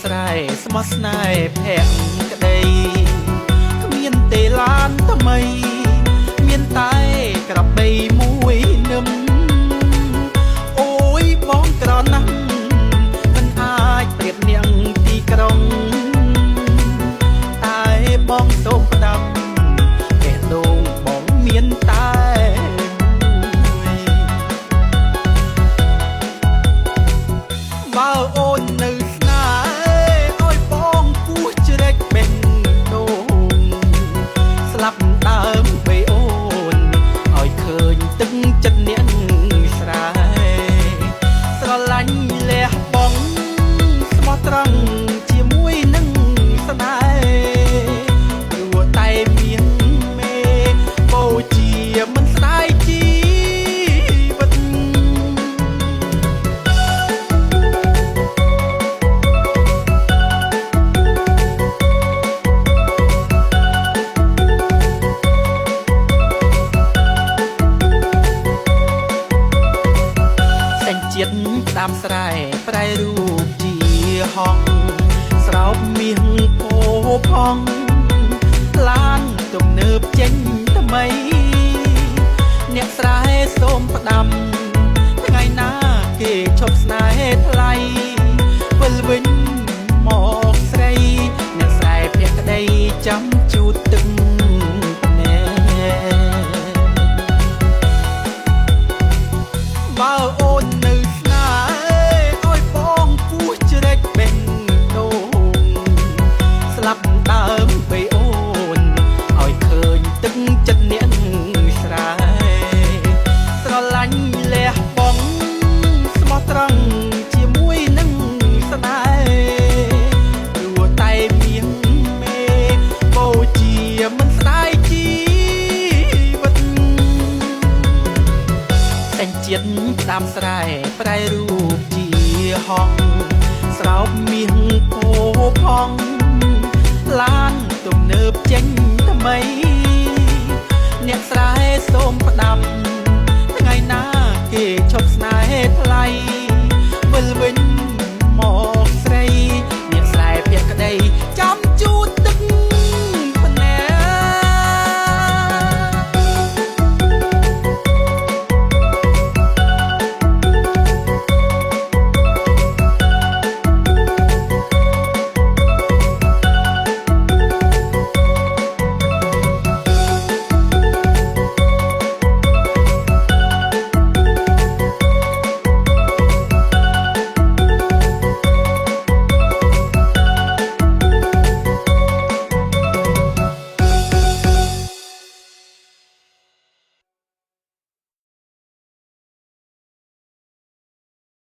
ស្រែស្មោះស្នេហ៍ភក្តិក្តីគ្មានទេឡានថ្មីមានតែក្របីមួយនឹមអូយបងក្រណាស់មិនអាចប្រៀបនាងទីក្រុងតែបងសូមផ្ដាំបេះដូងបងមានតែបើអូននៅស្នេហ៍ឲ្យបងគោះជ្រែកបេះដូងស្លាប់ដើមបីអូនឲ្យឃើញទឹកចិត្តនាងស្រែស្រឡាញ់លះបង់ស្មោះត្រង់ជាមួយនឹងស្នេហ៍ព្រោះតែមានមេបូជាមិនស្ដាយជីវិតចិត្តតាមស្រែប្រែរូបជាហងស្រោបមាសពោផងឡានទំនើបចេញថ្មីអ្នកស្រែសូមផ្ដាំថ្ងៃណាគេឈប់ស្នេហ៍ថ្លៃវិលវិញមកស្រីអ្នកស្រែភក្តីចាំជូតទឹកណែបើអូននៅឲ្យបងគោះជ្រែកបេះដូងស្លាប់ដើមបីអូនឲ្យឃើញទឹកចិត្តនាងស្រែស្រឡាញ់លះបង់ស្មោះត្រង់ជាមួយនឹងស្នេហ៍ព្រោះតែមានមេបូជាមិនស្ដាយជីវិតតែចិត្តតាមស្រែប្រែរូបជាហងស្រោបមាសពោផងឡានទំនើបចេញថ្មីអ្នកស្រែសូមផ្ដាំ